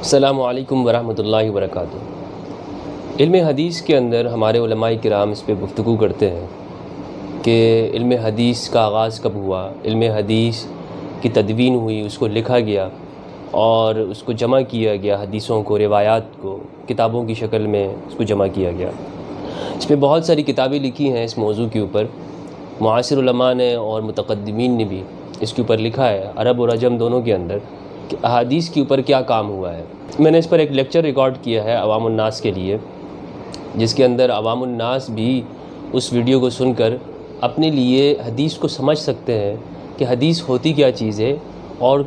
السلام علیکم ورحمۃ اللہ وبرکاتہ۔ علم حدیث کے اندر ہمارے علماء کرام اس پہ گفتگو کرتے ہیں کہ علم حدیث کا آغاز کب ہوا، علم حدیث کی تدوین ہوئی، اس کو لکھا گیا اور اس کو جمع کیا گیا، حدیثوں کو، روایات کو کتابوں کی شکل میں اس کو جمع کیا گیا۔ اس پہ بہت ساری کتابیں لکھی ہیں اس موضوع کے اوپر، معاصر علماء نے اور متقدمین نے بھی اس کے اوپر لکھا ہے، عرب اور عجم دونوں کے اندر، کہ احادیث کے اوپر کیا کام ہوا ہے۔ میں نے اس پر ایک لیکچر ریکارڈ کیا ہے عوام الناس کے لیے، جس کے اندر عوام الناس بھی اس ویڈیو کو سن کر اپنے لیے حدیث کو سمجھ سکتے ہیں کہ حدیث ہوتی کیا چیز ہے اور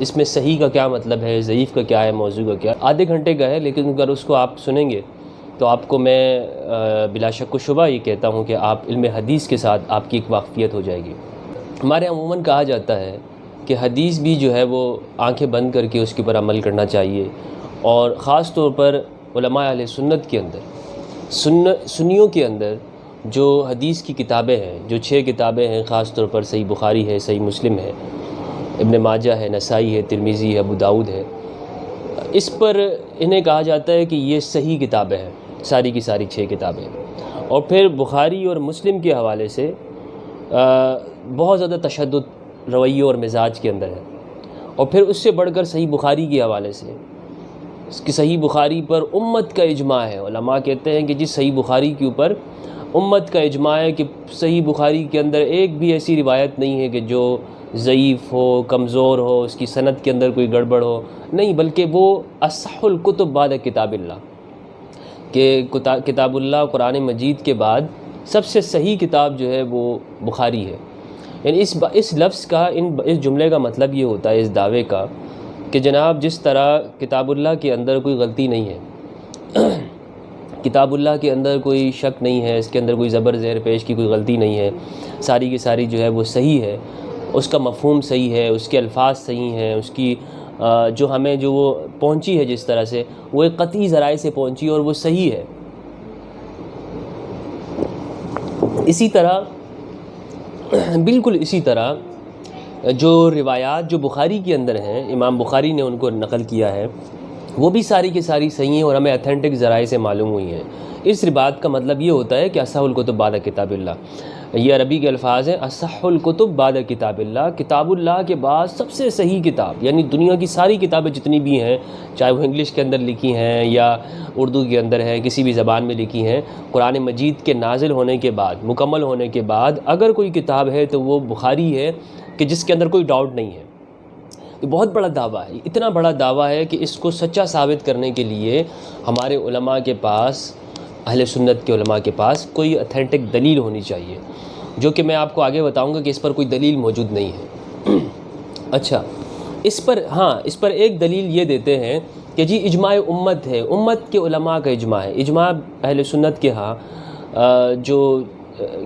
اس میں صحیح کا کیا مطلب ہے، ضعیف کا کیا ہے، موضوع کا کیا ہے۔ آدھے گھنٹے کا ہے، لیکن اگر اس کو آپ سنیں گے تو آپ کو میں بلا شک و شبہ یہ کہتا ہوں کہ آپ علم حدیث کے ساتھ آپ کی ایک واقفیت ہو جائے گی۔ ہمارے عموماً کہا جاتا ہے کہ حدیث بھی جو ہے وہ آنکھیں بند کر کے اس کے اوپر عمل کرنا چاہیے، اور خاص طور پر علماء اہل سنت کے اندر، سنیوں کے اندر جو حدیث کی کتابیں ہیں، جو 6 کتابیں ہیں، خاص طور پر صحیح بخاری ہے، صحیح مسلم ہے، ابن ماجہ ہے، نسائی ہے، ترمذی ہے، ابو داؤد ہے، اس پر انہیں کہا جاتا ہے کہ یہ صحیح کتابیں ہیں، ساری کی ساری 6 کتابیں۔ اور پھر بخاری اور مسلم کے حوالے سے بہت زیادہ تشدد رویے اور مزاج کے اندر ہے، اور پھر اس سے بڑھ کر صحیح بخاری کے حوالے سے، اس کی صحیح بخاری پر امت کا اجماع ہے۔ علماء کہتے ہیں کہ جس صحیح بخاری کے اوپر امت کا اجماع ہے کہ صحیح بخاری کے اندر ایک بھی ایسی روایت نہیں ہے کہ جو ضعیف ہو، کمزور ہو، اس کی سند کے اندر کوئی گڑبڑ ہو، نہیں، بلکہ وہ اصح الکتب بعد کتاب اللہ، کہ کتاب اللہ قرآن مجید کے بعد سب سے صحیح کتاب جو ہے وہ بخاری ہے۔ یعنی اس لفظ کا، اس جملے کا مطلب یہ ہوتا ہے، اس دعوے کا، کہ جناب جس طرح کتاب اللہ کے اندر کوئی غلطی نہیں ہے، کتاب اللہ کے اندر کوئی شک نہیں ہے، اس کے اندر کوئی زبر زیر پیش کی کوئی غلطی نہیں ہے، ساری کی ساری جو ہے وہ صحیح ہے، اس کا مفہوم صحیح ہے، اس کے الفاظ صحیح ہیں، اس کی جو ہمیں جو وہ پہنچی ہے جس طرح سے، وہ ایک قطعی ذرائع سے پہنچی اور وہ صحیح ہے۔ اسی طرح، بالکل اسی طرح جو روایات جو بخاری کے اندر ہیں، امام بخاری نے ان کو نقل کیا ہے، وہ بھی ساری کی ساری صحیح ہیں اور ہمیں اتھینٹک ذرائع سے معلوم ہوئی ہیں۔ اس بات کا مطلب یہ ہوتا ہے کہ اصح الکتب بعد کتاب اللہ، یہ عربی کے الفاظ ہیں، اصح الکتب بعد کتاب اللہ، کتاب اللہ کے بعد سب سے صحیح کتاب، یعنی دنیا کی ساری کتابیں جتنی بھی ہیں، چاہے وہ انگلش کے اندر لکھی ہیں یا اردو کے اندر ہیں، کسی بھی زبان میں لکھی ہیں، قرآن مجید کے نازل ہونے کے بعد، مکمل ہونے کے بعد اگر کوئی کتاب ہے تو وہ بخاری ہے، کہ جس کے اندر کوئی ڈاؤٹ نہیں ہے۔ یہ بہت بڑا دعویٰ ہے، اتنا بڑا دعویٰ ہے کہ اس کو سچا ثابت کرنے کے لیے ہمارے علماء کے پاس، اہل سنت کے علماء کے پاس کوئی اتھینٹک دلیل ہونی چاہیے، جو کہ میں آپ کو آگے بتاؤں گا کہ اس پر کوئی دلیل موجود نہیں ہے۔ اچھا، اس پر ایک دلیل یہ دیتے ہیں کہ جی اجماع امت ہے، امت کے علماء کا اجماع ہے۔ اجماع اہل سنت کے ہاں جو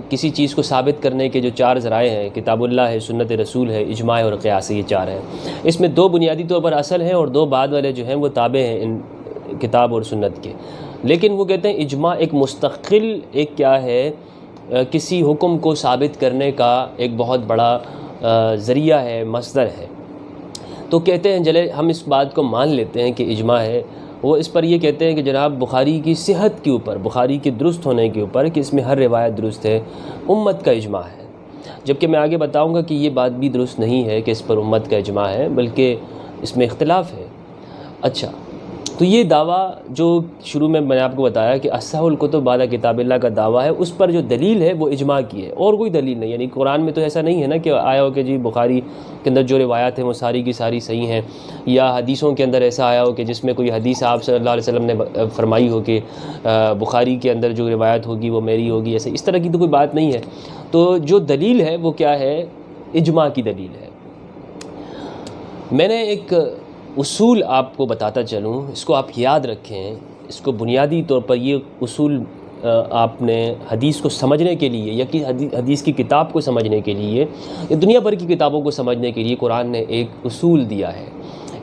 کسی چیز کو ثابت کرنے کے جو 4 ذرائع ہیں، کتاب اللہ ہے، سنت رسول ہے، اجماع اور قیاس، یہ 4 ہیں۔ اس میں 2 بنیادی طور پر اصل ہیں اور 2 بعد والے جو ہیں وہ تابع ہیں ان کتاب اور سنت کے، لیکن وہ کہتے ہیں اجماع ایک مستقل، ایک کیا ہے، کسی حکم کو ثابت کرنے کا ایک بہت بڑا ذریعہ ہے، مصدر ہے۔ تو کہتے ہیں چلے ہم اس بات کو مان لیتے ہیں کہ اجماع ہے۔ وہ اس پر یہ کہتے ہیں کہ جناب بخاری کی صحت کے اوپر، بخاری کے درست ہونے کے اوپر، کہ اس میں ہر روایت درست ہے، امت کا اجماع ہے، جبکہ میں آگے بتاؤں گا کہ یہ بات بھی درست نہیں ہے کہ اس پر امت کا اجماع ہے، بلکہ اس میں اختلاف ہے۔ اچھا، تو یہ دعویٰ جو شروع میں نے آپ کو بتایا کہ اصح الکتب بعد کتاب اللہ کا دعویٰ ہے، اس پر جو دلیل ہے وہ اجماع کی ہے، اور کوئی دلیل نہیں۔ یعنی قرآن میں تو ایسا نہیں ہے نا کہ آیا ہو کہ جی بخاری کے اندر جو روایات ہیں وہ ساری کی ساری صحیح ہیں، یا حدیثوں کے اندر ایسا آیا ہو کہ جس میں کوئی حدیث آپ صلی اللہ علیہ وسلم نے فرمائی ہو کہ بخاری کے اندر جو روایت ہوگی وہ میری ہوگی، ایسے اس طرح کی تو کوئی بات نہیں ہے۔ تو جو دلیل ہے وہ کیا ہے؟ اجماع کی دلیل ہے۔ میں نے ایک اصول آپ کو بتاتا چلوں، اس کو آپ یاد رکھیں، اس کو بنیادی طور پر یہ اصول آپ نے حدیث کو سمجھنے کے لیے، یا کہ حدیث کی کتاب کو سمجھنے کے لیے، یا دنیا بھر کی کتابوں کو سمجھنے کے لیے قرآن نے ایک اصول دیا ہے،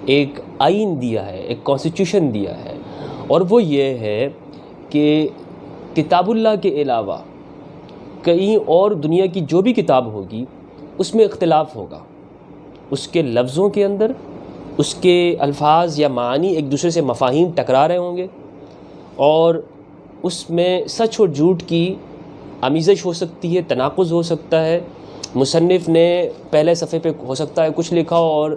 ایک آئین دیا ہے، ایک کانسٹیٹیوشن دیا ہے، اور وہ یہ ہے کہ کتاب اللہ کے علاوہ کہیں اور دنیا کی جو بھی کتاب ہوگی اس میں اختلاف ہوگا، اس کے لفظوں کے اندر، اس کے الفاظ یا معانی ایک دوسرے سے مفاہیم ٹکرا رہے ہوں گے، اور اس میں سچ اور جھوٹ کی آمیزش ہو سکتی ہے، تناقض ہو سکتا ہے۔ مصنف نے پہلے صفحے پہ ہو سکتا ہے کچھ لکھا ہو اور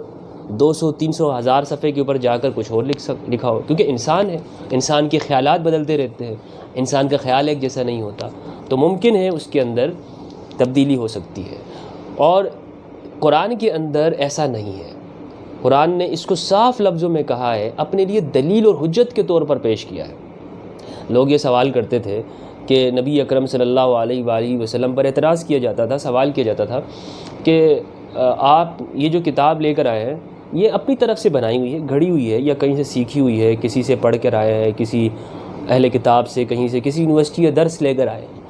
200 300 1000 صفحے کے اوپر جا کر کچھ اور لکھا ہو، کیونکہ انسان ہے، انسان کے خیالات بدلتے رہتے ہیں، انسان کا خیال ایک جیسا نہیں ہوتا، تو ممکن ہے اس کے اندر تبدیلی ہو سکتی ہے۔ اور قرآن کے اندر ایسا نہیں ہے، قرآن نے اس کو صاف لفظوں میں کہا ہے، اپنے لیے دلیل اور حجت کے طور پر پیش کیا ہے۔ لوگ یہ سوال کرتے تھے کہ نبی اکرم صلی اللہ علیہ وآلہ وسلم پر اعتراض کیا جاتا تھا، سوال کیا جاتا تھا کہ آپ یہ جو کتاب لے کر آئے ہیں یہ اپنی طرف سے بنائی ہوئی ہے، گھڑی ہوئی ہے، یا کہیں سے سیکھی ہوئی ہے، کسی سے پڑھ کر آئے ہیں، کسی اہل کتاب سے، کہیں سے کسی یونیورسٹی یا درس لے کر آئے ہیں؟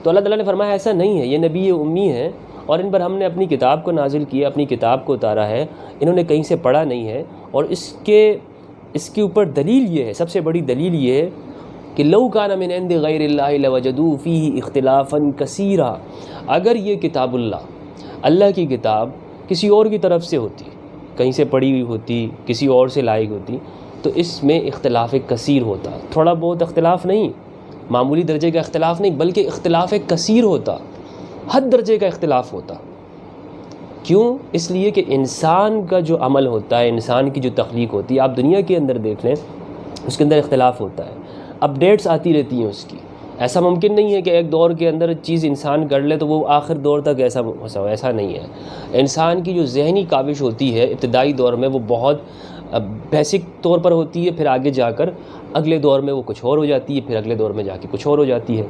تو اللہ تعالیٰ نے فرمایا ایسا نہیں ہے، یہ نبی امی ہیں اور ان پر ہم نے اپنی کتاب کو نازل کیا، اپنی کتاب کو اتارا ہے، انہوں نے کہیں سے پڑھا نہیں ہے۔ اور اس کے اوپر دلیل یہ ہے، سب سے بڑی دلیل یہ ہے کہ لو کان من عند غیر اللہ لوجدوا فیہ اختلافا کثیرا، اگر یہ کتاب اللہ کی کتاب کسی اور کی طرف سے ہوتی، کہیں سے پڑھی ہوئی ہوتی، کسی اور سے لائی ہوتی، تو اس میں اختلاف کثیر ہوتا، تھوڑا بہت اختلاف نہیں، معمولی درجے کا اختلاف نہیں، بلکہ اختلاف کثیر ہوتا، حد درجے کا اختلاف ہوتا۔ کیوں؟ اس لیے کہ انسان کا جو عمل ہوتا ہے، انسان کی جو تخلیق ہوتی ہے، آپ دنیا کے اندر دیکھ لیں، اس کے اندر اختلاف ہوتا ہے، اپڈیٹس آتی رہتی ہیں اس کی۔ ایسا ممکن نہیں ہے کہ ایک دور کے اندر چیز انسان کر لے تو وہ آخر دور تک ایسا نہیں ہے۔ انسان کی جو ذہنی کاوش ہوتی ہے ابتدائی دور میں وہ بہت بیسک طور پر ہوتی ہے، پھر آگے جا کر اگلے دور میں وہ کچھ اور ہو جاتی ہے، پھر اگلے دور میں جا کے کچھ اور ہو جاتی ہے۔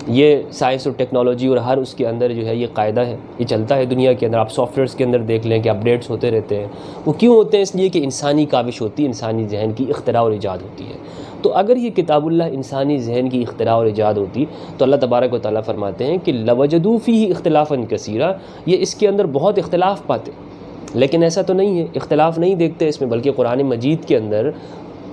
یہ سائنس اور ٹیکنالوجی اور ہر اس کے اندر جو ہے یہ قاعدہ ہے، یہ چلتا ہے دنیا کے اندر۔ آپ سافٹ ویئرس کے اندر دیکھ لیں کہ اپڈیٹس ہوتے رہتے ہیں۔ وہ کیوں ہوتے ہیں؟ اس لیے کہ انسانی کاوش ہوتی ہے، انسانی ذہن کی اختراع اور ایجاد ہوتی ہے۔ تو اگر یہ کتاب اللہ انسانی ذہن کی اختراع اور ایجاد ہوتی تو اللہ تبارک و تعالیٰ فرماتے ہیں کہ لوجدوا فیہ اختلافا کثیرا، یہ اس کے اندر بہت اختلاف پاتے، لیکن ایسا تو نہیں ہے، اختلاف نہیں دیکھتے اس میں، بلکہ قرآن مجید کے اندر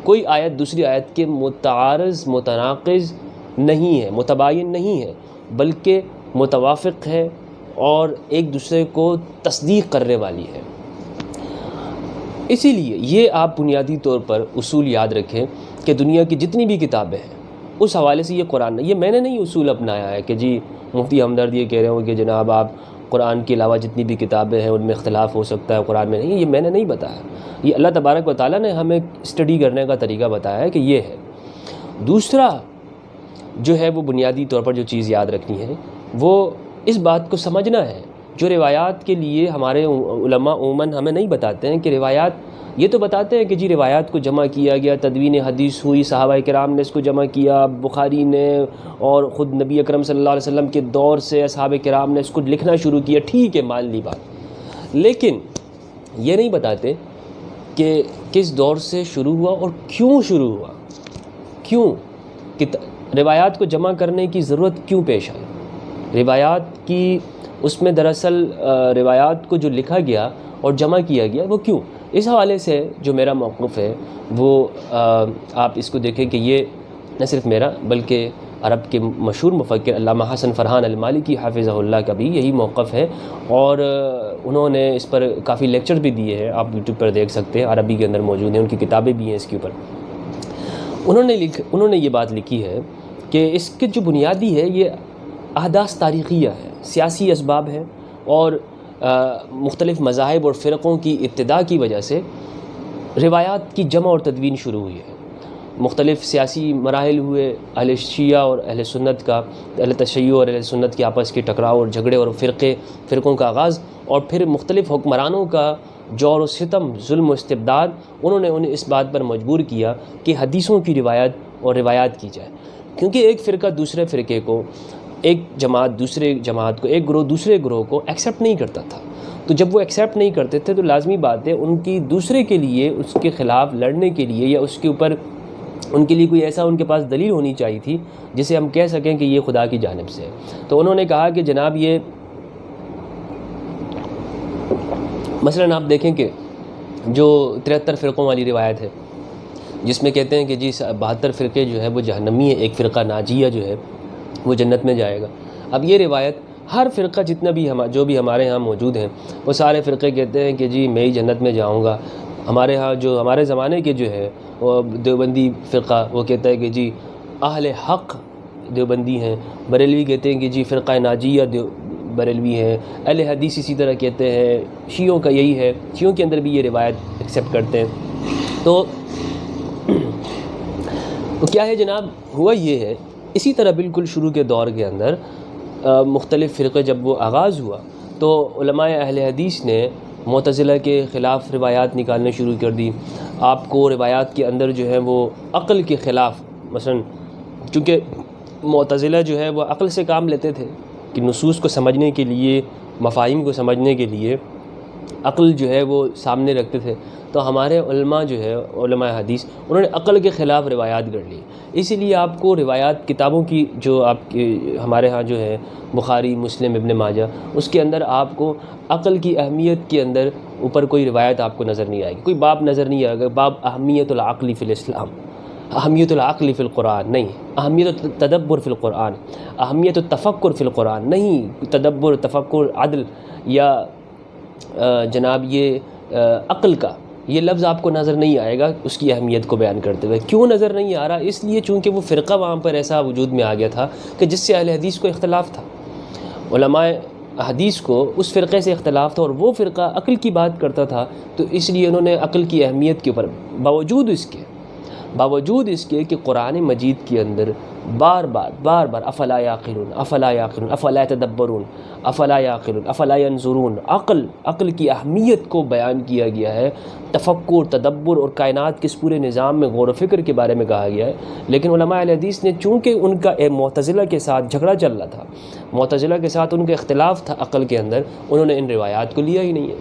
کوئی آیت دوسری آیت کے متعارض متناقض نہیں ہے، متباین نہیں ہے، بلکہ متوافق ہے اور ایک دوسرے کو تصدیق کرنے والی ہے۔ اسی لیے یہ آپ بنیادی طور پر اصول یاد رکھیں کہ دنیا کی جتنی بھی کتابیں ہیں اس حوالے سے یہ قرآن، یہ میں نے نہیں اصول اپنایا ہے کہ جی مفتی ہمدرد یہ کہہ رہے ہوں کہ جناب آپ قرآن کے علاوہ جتنی بھی کتابیں ہیں ان میں اختلاف ہو سکتا ہے، قرآن میں نہیں، یہ میں نے نہیں بتایا، یہ اللہ تبارک و تعالیٰ نے ہمیں اسٹڈی کرنے کا طریقہ بتایا ہے کہ یہ ہے۔ دوسرا جو ہے وہ بنیادی طور پر جو چیز یاد رکھنی ہے وہ اس بات کو سمجھنا ہے، جو روایات کے لیے ہمارے علماء عموماً ہمیں نہیں بتاتے ہیں کہ روایات، یہ تو بتاتے ہیں کہ جی روایات کو جمع کیا گیا، تدوین حدیث ہوئی، صحابہ کرام نے اس کو جمع کیا، بخاری نے اور خود نبی اکرم صلی اللہ علیہ وسلم کے دور سے اصحاب کرام نے اس کو لکھنا شروع کیا، ٹھیک ہے مان لی بات، لیکن یہ نہیں بتاتے کہ کس دور سے شروع ہوا اور کیوں شروع ہوا، کیوں روایات کو جمع کرنے کی ضرورت کیوں پیش آئی، روایات کی اس میں دراصل روایات کو جو لکھا گیا اور جمع کیا گیا وہ کیوں، اس حوالے سے جو میرا موقف ہے وہ آپ اس کو دیکھیں کہ یہ نہ صرف میرا بلکہ عرب کے مشہور مفکر علامہ حسن فرحان المالکی حافظہ اللہ کا بھی یہی موقف ہے، اور انہوں نے اس پر کافی لیکچر بھی دیے ہیں، آپ یوٹیوب پر دیکھ سکتے ہیں، عربی کے اندر موجود ہیں، ان کی کتابیں بھی ہیں اس کے اوپر۔ انہوں نے یہ بات لکھی ہے کہ اس کے جو بنیادی ہے یہ احداث تاریخیہ ہے، سیاسی اسباب ہے، اور مختلف مذاہب اور فرقوں کی ابتدا کی وجہ سے روایات کی جمع اور تدوین شروع ہوئی ہے۔ مختلف سیاسی مراحل ہوئے، اہل شیعہ اور اہل سنت کا، اہل تشیع اور اہل سنت کے آپس کے ٹکراؤ اور جھگڑے اور فرقوں کا آغاز، اور پھر مختلف حکمرانوں کا جور و ستم، ظلم و استبداد، انہوں نے انہیں اس بات پر مجبور کیا کہ حدیثوں کی روایات کی جائے، کیونکہ ایک فرقہ دوسرے فرقے کو، ایک جماعت دوسرے جماعت کو، ایک گروہ دوسرے گروہ کو ایکسیپٹ نہیں کرتا تھا، تو جب وہ ایکسیپٹ نہیں کرتے تھے تو لازمی بات ہے ان کی دوسرے کے لیے اس کے خلاف لڑنے کے لیے یا اس کے اوپر ان کے لیے کوئی ایسا ان کے پاس دلیل ہونی چاہیے تھی جسے ہم کہہ سکیں کہ یہ خدا کی جانب سے ہے۔ تو انہوں نے کہا کہ جناب یہ مثلاً آپ دیکھیں کہ جو 73 فرقوں والی روایت ہے جس میں کہتے ہیں کہ جی 72 فرقے جو ہے وہ جہنمی ہے، ایک فرقہ ناجیہ جو ہے وہ جنت میں جائے گا۔ اب یہ روایت ہر فرقہ جتنا بھی جو بھی ہمارے ہاں موجود ہیں وہ سارے فرقے کہتے ہیں کہ جی میں ہی جنت میں جاؤں گا، ہمارے ہاں جو ہمارے زمانے کے جو ہے وہ دیوبندی فرقہ وہ کہتا ہے کہ جی اہل حق دیوبندی ہیں، بریلوی کہتے ہیں کہ جی فرقہ ناجیہ بریلوی ہیں، اہل حدیث اسی طرح کہتے ہیں، شیعوں کا یہی ہے، شیعوں کے اندر بھی یہ روایت ایکسیپٹ کرتے ہیں۔ تو کیا ہے جناب، ہوا یہ ہے اسی طرح بالکل شروع کے دور کے اندر مختلف فرقے جب وہ آغاز ہوا تو علماء اہل حدیث نے معتزلہ کے خلاف روایات نکالنے شروع کر دی۔ آپ کو روایات کے اندر جو ہے وہ عقل کے خلاف، مثلا چونکہ معتزلہ جو ہے وہ عقل سے کام لیتے تھے کہ نصوص کو سمجھنے کے لیے، مفاہیم کو سمجھنے کے لیے عقل جو ہے وہ سامنے رکھتے تھے، تو ہمارے علماء جو ہے علماء حدیث انہوں نے عقل کے خلاف روایات گڑھ لی۔ اسی لیے آپ کو روایات کتابوں کی جو آپ کی ہمارے ہاں جو ہے بخاری، مسلم، ابن ماجہ، اس کے اندر آپ کو عقل کی اہمیت کے اندر اوپر کوئی روایت آپ کو نظر نہیں آئے گی، کوئی باب نظر نہیں آئے گا، باب اہمیت العقل فی الاسلام، اہمیت العقل فی القرآن نہیں، اہمیت التدبر فی القرآن، اہمیت التفکر فی القرآن نہیں، تدبر، تفکر، عدل یا جناب یہ عقل کا یہ لفظ آپ کو نظر نہیں آئے گا اس کی اہمیت کو بیان کرتے ہوئے۔ کیوں نظر نہیں آ رہا؟ اس لیے چونکہ وہ فرقہ وہاں پر ایسا وجود میں آ گیا تھا کہ جس سے اہل حدیث کو اختلاف تھا، علماء حدیث کو اس فرقے سے اختلاف تھا، اور وہ فرقہ عقل کی بات کرتا تھا، تو اس لیے انہوں نے عقل کی اہمیت کے اوپر باوجود اس کے کہ قرآن مجید کے اندر بار بار افلا یعقلون، افلا یعقلون، افلا یتدبرون، افلا یعقلون، افلا ینظرون، عقل کی اہمیت کو بیان کیا گیا ہے، تفکر، تدبر اور کائنات کے اس پورے نظام میں غور و فکر کے بارے میں کہا گیا ہے۔ لیکن علماء اہل حدیث نے چونکہ ان کا معتزلہ کے ساتھ جھگڑا چل رہا تھا، معتزلہ کے ساتھ ان کا اختلاف تھا عقل کے اندر، انہوں نے ان روایات کو لیا ہی نہیں ہے۔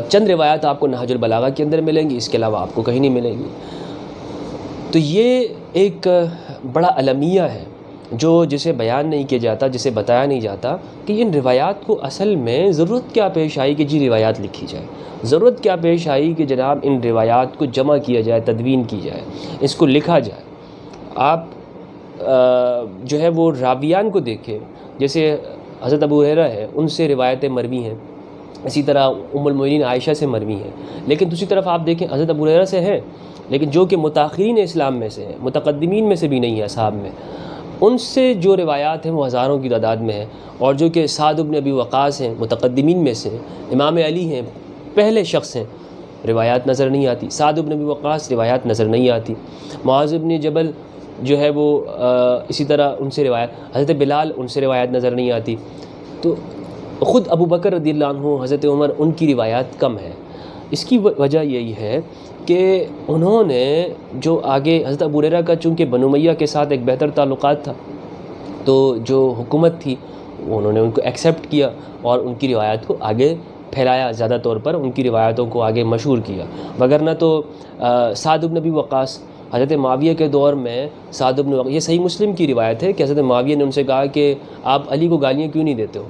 چند روایات آپ کو نہج البلاغہ کے اندر ملیں گی، اس کے علاوہ آپ کو کہیں نہیں ملیں گی۔ تو یہ ایک بڑا المیہ ہے جو جسے بیان نہیں کیا جاتا، جسے بتایا نہیں جاتا کہ ان روایات کو اصل میں ضرورت کیا پیش آئی کہ جی روایات لکھی جائے، ضرورت کیا پیش آئی کہ جناب ان روایات کو جمع کیا جائے، تدوین کی جائے، اس کو لکھا جائے۔ آپ جو ہے وہ راویان کو دیکھیں، جیسے حضرت ابو ہریرہ ہے، ان سے روایتیں مروی ہیں، اسی طرح ام المؤمنین عائشہ سے مروی ہیں، لیکن دوسری طرف آپ دیکھیں حضرت ابو ہریرہ سے ہیں لیکن جو کہ متاخرین اسلام میں سے ہیں، متقدمین میں سے بھی نہیں ہے اصحاب میں، ان سے جو روایات ہیں وہ ہزاروں کی تعداد میں ہیں، اور جو کہ سعد بن ابی وقاص ہیں، متقدمین میں سے ہیں، امام علی ہیں، پہلے شخص ہیں، روایات نظر نہیں آتی، سعد بن ابی وقاص روایات نظر نہیں آتی، معاذ بن جبل جو ہے وہ اسی طرح ان سے روایت، حضرت بلال ان سے روایات نظر نہیں آتی، تو خود ابو بکر رضی اللہ عنہ، حضرت عمر، ان کی روایات کم ہیں۔ اس کی وجہ یہی ہے کہ انہوں نے جو آگے حضرت ابو ہریرہ کا چونکہ بنو امیہ کے ساتھ ایک بہتر تعلقات تھا، تو جو حکومت تھی انہوں نے ان کو ایکسیپٹ کیا اور ان کی روایات کو آگے پھیلایا، زیادہ طور پر ان کی روایتوں کو آگے مشہور کیا، وگرنہ تو سعد بن ابی وقاص حضرت معاویہ کے دور میں سعد بن وقاص، یہ صحیح مسلم کی روایت ہے کہ حضرت معاویہ نے ان سے کہا کہ آپ علی کو گالیاں کیوں نہیں دیتے ہو؟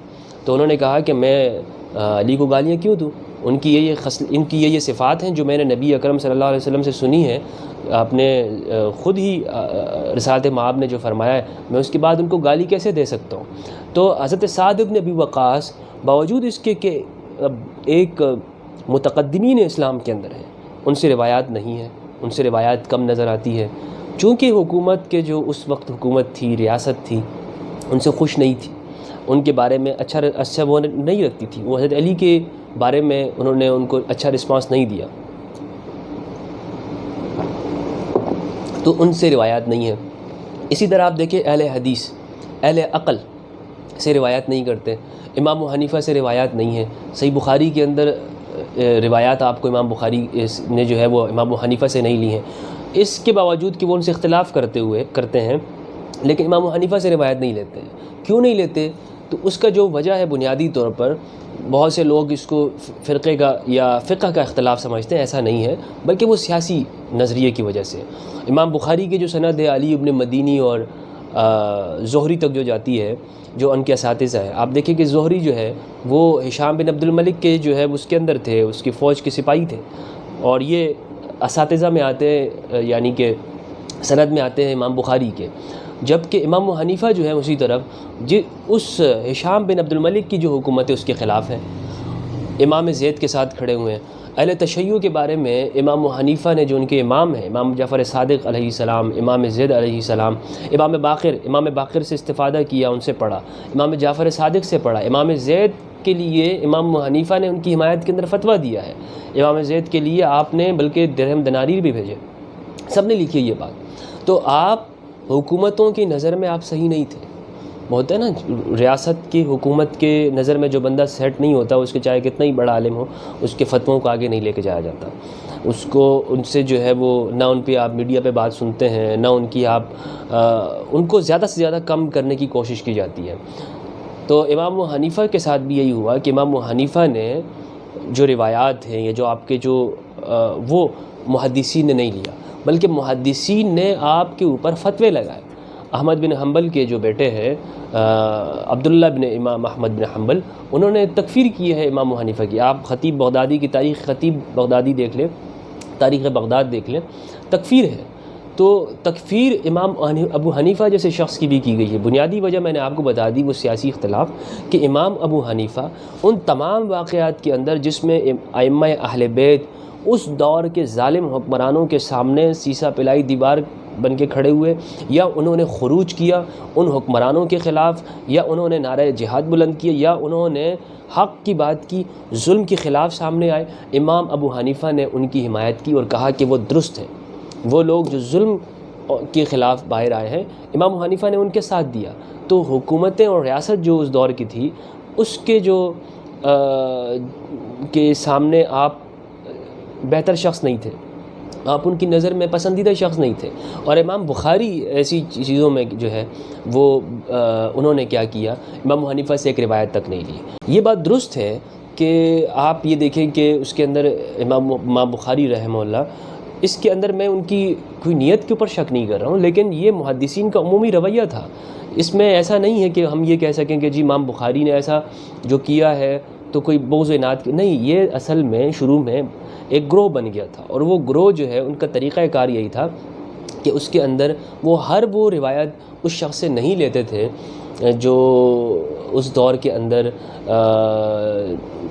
تو انہوں نے کہا کہ میں علی کو گالیاں کیوں دوں، ان کی یہ صفات ہیں جو میں نے نبی اکرم صلی اللہ علیہ وسلم سے سنی ہے، آپ نے خود ہی رسالت مآب نے جو فرمایا ہے، میں اس کے بعد ان کو گالی کیسے دے سکتا ہوں؟ تو حضرت سعد بن ابی وقاص باوجود اس کے کہ ایک متقدمین اسلام کے اندر ہیں، ان سے روایات نہیں ہیں، ان سے روایات کم نظر آتی ہے، چونکہ حکومت کے جو اس وقت حکومت تھی، ریاست تھی، ان سے خوش نہیں تھی، ان کے بارے میں اچھا وہ نہیں رکھتی تھی، وہ حضرت علی کے بارے میں انہوں نے ان کو اچھا رسپانس نہیں دیا، تو ان سے روایات نہیں ہیں۔ اسی طرح آپ دیکھیں اہل حدیث، اہل عقل سے روایات نہیں کرتے، امام حنیفہ سے روایات نہیں ہیں، صحیح بخاری کے اندر روایات آپ کو امام بخاری نے جو ہے وہ امام حنیفہ سے نہیں لی ہیں، اس کے باوجود کہ وہ ان سے اختلاف کرتے ہیں، لیکن امام حنیفہ سے روایت نہیں لیتے ہیں۔ کیوں نہیں لیتے؟ تو اس کا جو وجہ ہے بنیادی طور پر بہت سے لوگ اس کو فرقے کا یا فقہ کا اختلاف سمجھتے ہیں، ایسا نہیں ہے، بلکہ وہ سیاسی نظریے کی وجہ سے۔ امام بخاری کی جو سند ہے علی ابن مدینی اور زہری تک جو جاتی ہے، جو ان کے اساتذہ ہیں، آپ دیکھیں کہ زہری جو ہے وہ ہشام بن عبد الملک کے جو ہے اس کے اندر تھے، اس کی فوج کے سپاہی تھے، اور یہ اساتذہ میں آتے ہیں، یعنی کہ سند میں آتے ہیں امام بخاری کے، جبکہ امام حنیفہ جو ہے اسی طرف اس ہشام بن عبد الملک کی جو حکومت ہے اس کے خلاف ہیں، امام زید کے ساتھ کھڑے ہوئے ہیں۔ اہل تشیع کے بارے میں امام حنیفہ نے جو ان کے امام ہیں، امام جعفر صادق علیہ السلام، امام زید علیہ السلام، امام باقر سے استفادہ کیا، ان سے پڑھا، امام جعفر صادق سے پڑھا، امام زید کے لیے امام حنیفہ نے ان کی حمایت کے اندر فتویٰ دیا ہے، امام زید کے لیے آپ نے بلکہ درہم دنانیر بھی بھیجے، سب نے لکھی یہ بات۔ تو آپ حکومتوں کی نظر میں آپ صحیح نہیں تھے، ہوتا ہے نا ریاست کی حکومت کے نظر میں جو بندہ سیٹ نہیں ہوتا، اس کے چاہے کتنا ہی بڑا عالم ہو، اس کے فتووں کو آگے نہیں لے کے جایا جاتا، اس کو ان سے جو ہے وہ نہ ان پہ آپ میڈیا پہ بات سنتے ہیں، نہ ان کی آپ ان کو زیادہ سے زیادہ کم کرنے کی کوشش کی جاتی ہے۔ تو امام حنیفہ کے ساتھ بھی یہی ہوا کہ امام حنیفہ نے جو روایات ہیں، یا جو آپ کے جو وہ محدثین نے نہیں لیا، بلکہ محدثین نے آپ کے اوپر فتوے لگائے۔ احمد بن حنبل کے جو بیٹے ہیں عبداللہ بن امام احمد بن حنبل، انہوں نے تکفیر کی ہے امام حنیفہ کی۔ آپ خطیب بغدادی کی خطیب بغدادی دیکھ لیں، تاریخ بغداد دیکھ لیں، تکفیر ہے۔ تو تکفیر امام ابو حنیفہ جیسے شخص کی بھی کی گئی ہے۔ بنیادی وجہ میں نے آپ کو بتا دی، وہ سیاسی اختلاف، کہ امام ابو حنیفہ ان تمام واقعات کے اندر جس میں ائمہ اہل بیت اس دور کے ظالم حکمرانوں کے سامنے سیسہ پلائی دیوار بن کے کھڑے ہوئے، یا انہوں نے خروج کیا ان حکمرانوں کے خلاف، یا انہوں نے نعرہ جہاد بلند کیا، یا انہوں نے حق کی بات کی، ظلم کے خلاف سامنے آئے، امام ابو حنیفہ نے ان کی حمایت کی اور کہا کہ وہ درست ہے۔ وہ لوگ جو ظلم کے خلاف باہر آئے ہیں، امام حنیفہ نے ان کے ساتھ دیا۔ تو حکومتیں اور ریاست جو اس دور کی تھی، اس کے جو کے سامنے آپ بہتر شخص نہیں تھے، آپ ان کی نظر میں پسندیدہ شخص نہیں تھے۔ اور امام بخاری ایسی چیزوں میں جو ہے وہ انہوں نے کیا کیا، امام حنیفہ سے ایک روایت تک نہیں لی۔ یہ بات درست ہے کہ آپ یہ دیکھیں کہ اس کے اندر امام بخاری رحمہ اللہ، اس کے اندر میں ان کی کوئی نیت کے اوپر شک نہیں کر رہا ہوں، لیکن یہ محدثین کا عمومی رویہ تھا۔ اس میں ایسا نہیں ہے کہ ہم یہ کہہ سکیں کہ جی امام بخاری نے ایسا جو کیا ہے تو کوئی بغض و عناد نہیں، یہ اصل میں شروع میں ایک گروہ بن گیا تھا، اور وہ گروہ جو ہے ان کا طریقہ کار یہی تھا کہ اس کے اندر وہ ہر وہ روایت اس شخص سے نہیں لیتے تھے جو اس دور کے اندر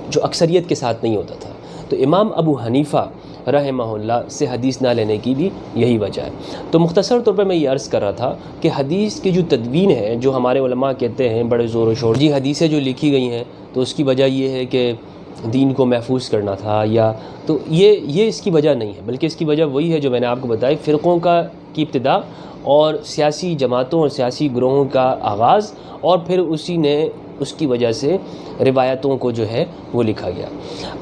جو اکثریت کے ساتھ نہیں ہوتا تھا۔ تو امام ابو حنیفہ رحمہ اللہ سے حدیث نہ لینے کی بھی یہی وجہ ہے۔ تو مختصر طور پر میں یہ عرض کر رہا تھا کہ حدیث کی جو تدوین ہے، جو ہمارے علماء کہتے ہیں بڑے زور و شور، جی حدیثیں جو لکھی گئی ہیں تو اس کی وجہ یہ ہے کہ دین کو محفوظ کرنا تھا، یا تو یہ اس کی وجہ نہیں ہے، بلکہ اس کی وجہ وہی ہے جو میں نے آپ کو بتائی، فرقوں کی ابتدا اور سیاسی جماعتوں اور سیاسی گروہوں کا آغاز، اور پھر اس کی وجہ سے روایتوں کو جو ہے وہ لکھا گیا۔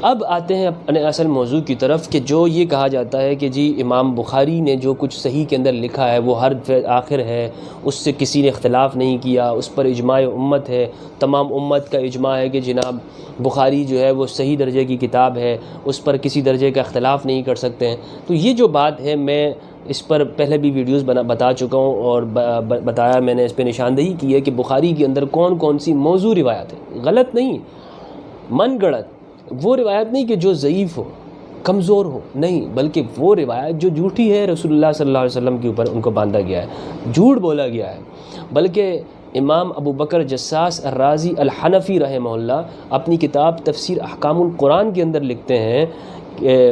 اب آتے ہیں اپنے اصل موضوع کی طرف، کہ جو یہ کہا جاتا ہے کہ جی امام بخاری نے جو کچھ صحیح کے اندر لکھا ہے وہ ہر آخر ہے، اس سے کسی نے اختلاف نہیں کیا، اس پر اجماع امت ہے، تمام امت کا اجماع ہے کہ جناب بخاری جو ہے وہ صحیح درجے کی کتاب ہے، اس پر کسی درجے کا اختلاف نہیں کر سکتے ہیں۔ تو یہ جو بات ہے، میں اس پر پہلے بھی ویڈیوز بتا چکا ہوں، اور بتایا میں نے، اس پہ نشاندہی کی ہے کہ بخاری کے اندر کون کون سی موضوع روایت ہے، غلط نہیں، من گڑت وہ روایت نہیں کہ جو ضعیف ہو، کمزور ہو، نہیں، بلکہ وہ روایت جو جھوٹی ہے، رسول اللہ صلی اللہ علیہ وسلم کے اوپر ان کو باندھا گیا ہے، جھوٹ بولا گیا ہے۔ بلکہ امام ابو بکر جساس الرازی الحنفی رحمہ اللہ اپنی کتاب تفسیر احکام القرآن کے اندر لکھتے ہیں کہ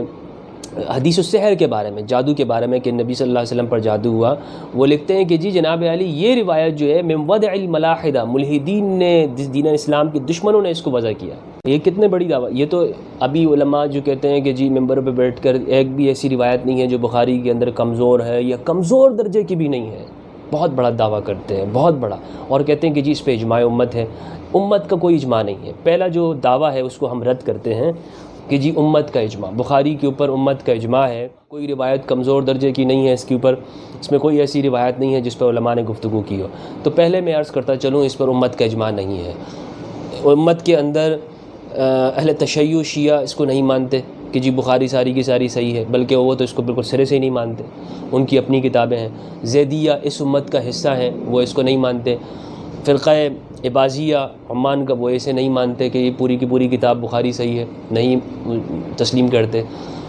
حدیث السحر کے بارے میں، جادو کے بارے میں، کہ نبی صلی اللہ علیہ وسلم پر جادو ہوا، وہ لکھتے ہیں کہ جی جناب علی، یہ روایت جو ہے من وضع الملاحدہ، ملحدین نے، دین اسلام کے دشمنوں نے اس کو وضع کیا۔ یہ کتنے بڑی دعویٰ، یہ تو ابھی علماء جو کہتے ہیں کہ جی ممبر پہ بیٹھ کر ایک بھی ایسی روایت نہیں ہے جو بخاری کے اندر کمزور ہے، یا کمزور درجے کی بھی نہیں ہے، بہت بڑا دعویٰ کرتے ہیں، بہت بڑا، اور کہتے ہیں کہ جی اس پہ اجماع امت ہے۔ امت کا کوئی اجماع نہیں ہے۔ پہلا جو دعویٰ ہے اس کو ہم رد کرتے ہیں کہ جی امت کا اجماع، بخاری کے اوپر امت کا اجماع ہے، کوئی روایت کمزور درجے کی نہیں ہے، اس کے اوپر، اس میں کوئی ایسی روایت نہیں ہے جس پر علماء نے گفتگو کی ہو۔ تو پہلے میں عرض کرتا چلوں، اس پر امت کا اجماع نہیں ہے۔ امت کے اندر اہل تشیع شیعہ اس کو نہیں مانتے کہ جی بخاری ساری کی ساری صحیح ہے، بلکہ وہ تو اس کو بالکل سرے سے ہی نہیں مانتے، ان کی اپنی کتابیں ہیں۔ زیدیہ اس امت کا حصہ ہیں، وہ اس کو نہیں مانتے۔ فرقہ عباضیہ عمان کا، وہ ایسے نہیں مانتے کہ یہ پوری کی پوری کتاب بخاری صحیح ہے، نہیں تسلیم کرتے۔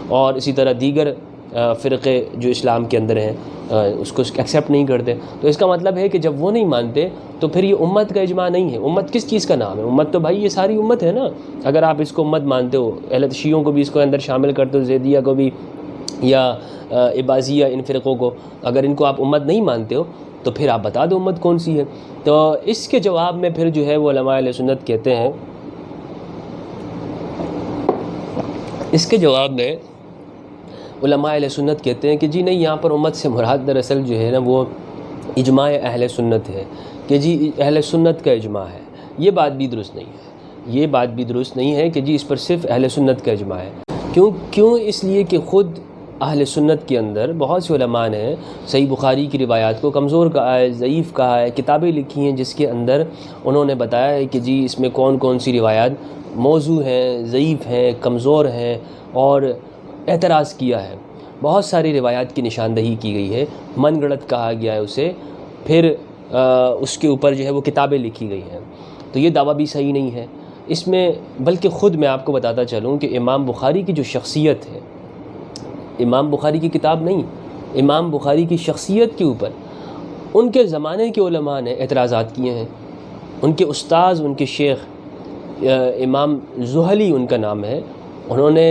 اور اسی طرح دیگر فرقے جو اسلام کے اندر ہیں اس کو ایکسیپٹ نہیں کرتے. تو اس کا مطلب ہے کہ جب وہ نہیں مانتے تو پھر یہ امت کا اجماع نہیں ہے. امت کس چیز کا نام ہے؟ امت تو بھائی یہ ساری امت ہے نا. اگر آپ اس کو امت مانتے ہو، اہل شیعوں کو بھی اس کو اندر شامل کرتے ہو، زیدیہ کو بھی، یا عباضیہ، ان فرقوں کو، اگر ان کو آپ امت نہیں مانتے ہو تو پھر آپ بتا دو امت کون سی ہے. تو اس کے جواب میں پھر جو ہے وہ علماء اہل سنت کہتے ہیں، اس کے جواب میں علماء اہل سنت کہتے ہیں کہ جی نہیں، یہاں پر امت سے مراد دراصل جو ہے نا وہ اجماع اہل سنت ہے، کہ جی اہل سنت کا اجماع ہے. یہ بات بھی درست نہیں ہے. یہ بات بھی درست نہیں ہے کہ جی اس پر صرف اہل سنت کا اجماع ہے. کیوں؟ اس لیے کہ خود اہل سنت کے اندر بہت سے علماء نے صحیح بخاری کی روایات کو کمزور کہا ہے، ضعیف کہا ہے، کتابیں لکھی ہیں جس کے اندر انہوں نے بتایا ہے کہ جی اس میں کون کون سی روایات موضوع ہیں، ضعیف ہیں، کمزور ہیں، اور اعتراض کیا ہے. بہت ساری روایات کی نشاندہی کی گئی ہے، من گڑت کہا گیا ہے اسے، پھر اس کے اوپر جو ہے وہ کتابیں لکھی گئی ہیں. تو یہ دعویٰ بھی صحیح نہیں ہے اس میں. بلکہ خود میں آپ کو بتاتا چلوں کہ امام بخاری کی جو شخصیت ہے، امام بخاری کی کتاب نہیں، امام بخاری کی شخصیت کے اوپر ان کے زمانے کے علماء نے اعتراضات کیے ہیں. ان کے استاذ، ان کے شیخ امام زحلی ان کا نام ہے، انہوں نے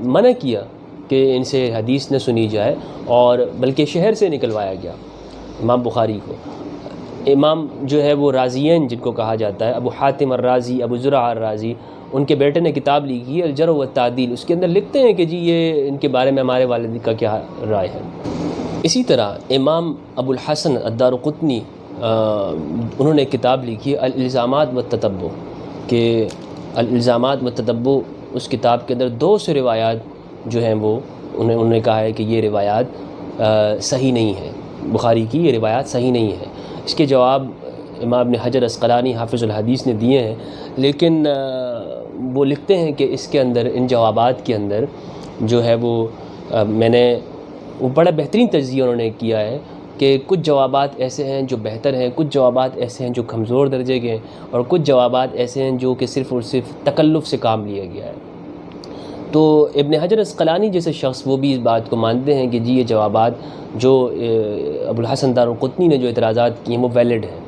منع کیا کہ ان سے حدیث نہ سنی جائے، اور بلکہ شہر سے نکلوایا گیا امام بخاری کو. امام جو ہے وہ رازیین جن کو کہا جاتا ہے، ابو حاتم الرازی، ابو زرع الرازی، ان کے بیٹے نے کتاب لکھی ہے الجرح والتعدیل. اس کے اندر لکھتے ہیں کہ جی یہ ان کے بارے میں ہمارے والد کا کیا رائے ہے. اسی طرح امام ابو الحسن الدارقطنی انہوں نے کتاب لکھی ہے الالزامات والتتبع، کہ الالزامات والتتبع، اس کتاب کے اندر 200 روایات جو ہیں وہ انہوں نے کہا ہے کہ یہ روایات صحیح نہیں ہیں، بخاری کی یہ روایات صحیح نہیں ہے. اس کے جواب امام ابن حجر عسقلانی حافظ الحدیث نے دیے ہیں، لیکن وہ لکھتے ہیں کہ اس کے اندر، ان جوابات کے اندر جو ہے وہ وہ بڑا بہترین تجزیہ انہوں نے کیا ہے کہ کچھ جوابات ایسے ہیں جو بہتر ہیں، کچھ جوابات ایسے ہیں جو کمزور درجے کے ہیں، اور کچھ جوابات ایسے ہیں جو کہ صرف اور صرف تکلف سے کام لیا گیا ہے. تو ابن حجر عسقلانی جیسے شخص وہ بھی اس بات کو مانتے ہیں کہ جی یہ جوابات جو ابو الحسن دارقطنی نے جو اعتراضات کی ہیں وہ ویلڈ ہیں.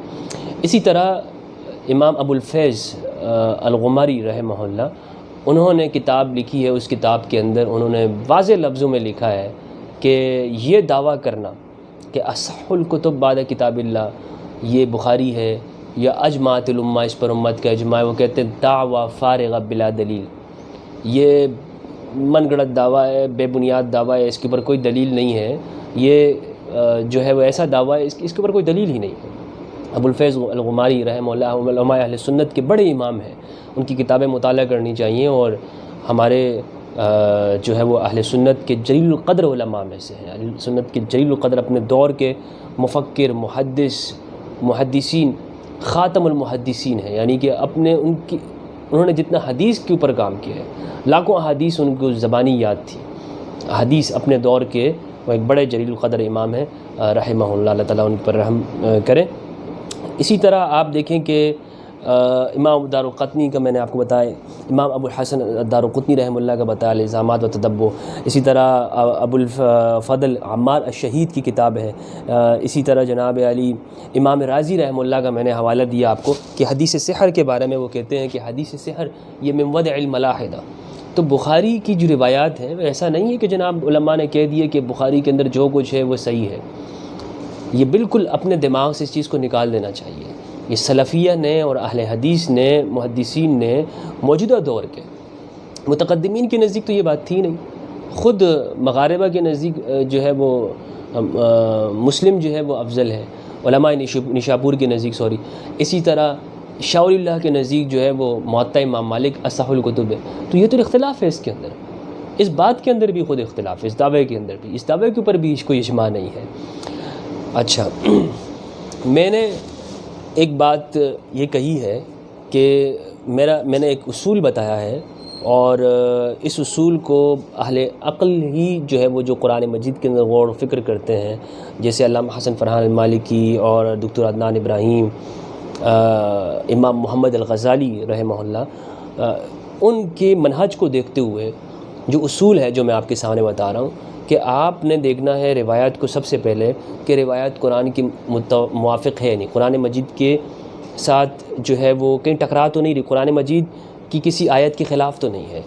اسی طرح امام ابو الفیض الغماری رحمہ اللہ، انہوں نے کتاب لکھی ہے. اس کتاب کے اندر انہوں نے واضح لفظوں میں لکھا ہے کہ یہ دعویٰ کرنا کہ اصح الکتب بعد کتاب اللہ یہ بخاری ہے، یا اجماعت الامہ، اس پر امت کا اجماع، وہ کہتے ہیں دعویٰ فارغہ بلا دلیل، یہ من گڑت دعویٰ ہے، بے بنیاد دعویٰ ہے، اس کے اوپر کوئی دلیل نہیں ہے. یہ جو ہے وہ ایسا دعویٰ ہے اس کے اوپر کوئی دلیل ہی نہیں ہے. ابو الفیض الغماری رحمہ اللہ علماء اہل سنت کے بڑے امام ہیں، ان کی کتابیں مطالعہ کرنی چاہیے، اور ہمارے جو ہے وہ اہل سنت کے جلیل القدر علماء میں سے ہیں. اہل سنت کے جلیل القدر، اپنے دور کے مفکر، محدثین، خاتم المحدثین ہیں، یعنی کہ انہوں نے جتنا حدیث کے اوپر کام کیا ہے، لاکھوں احادیث ان کو زبانی یاد تھی. حدیث اپنے دور کے وہ ایک بڑے جلیل القدر امام ہیں رحمہ اللہ، اللہ تعالیٰ ان پر رحم کرے. اسی طرح آپ دیکھیں کہ امام دارقطنی کا میں نے آپ کو بتایا، امام ابو الحسن دارقطنی رحمہ اللہ کا بتایا الالزامات و تتبع. اسی طرح ابو الفضل عمار الشہید کی کتاب ہے. اسی طرح جناب علی امام رازی رحمہ اللہ کا میں نے حوالہ دیا آپ کو کہ حدیث سحر کے بارے میں وہ کہتے ہیں کہ حدیث سحر یہ من ودع الملاحدہ. تو بخاری کی جو روایات ہیں ایسا نہیں ہے کہ جناب علماء نے کہہ دیے کہ بخاری کے اندر جو کچھ ہے وہ صحیح ہے. یہ بالکل اپنے دماغ سے اس چیز کو نکال دینا چاہیے. یہ سلفیہ نے اور اہل حدیث نے، محدثین نے موجودہ دور کے متقدمین کے نزدیک تو یہ بات تھی نہیں. خود مغاربہ کے نزدیک جو ہے وہ مسلم جو ہے وہ افضل ہے، علماء نشاپور کے نزدیک اسی طرح شاہ ولی اللہ کے نزدیک جو ہے وہ موطا امام مالک اصح الکتب ہے. تو یہ تو اختلاف ہے اس کے اندر، اس بات کے اندر بھی خود اختلاف ہے، اس دعوے کے اندر بھی، اس دعوے کے اوپر بھی کوئی اجماع نہیں ہے. اچھا، میں نے ایک بات یہ کہی ہے کہ میں نے ایک اصول بتایا ہے، اور اس اصول کو اہل عقل ہی جو ہے وہ جو قرآن مجید کے اندر غور و فکر کرتے ہیں، جیسے علامہ حسن فرحان المالکی اور دکتر عدنان ابراہیم، امام محمد الغزالی رحمہ اللہ، ان کے منہج کو دیکھتے ہوئے جو اصول ہے جو میں آپ کے سامنے بتا رہا ہوں، کہ آپ نے دیکھنا ہے روایات کو سب سے پہلے کہ روایات قرآن کی موافق ہے نہیں، قرآن مجید کے ساتھ جو ہے وہ کہیں ٹکرا تو نہیں رہی، قرآن مجید کی کسی آیت کے خلاف تو نہیں ہے۔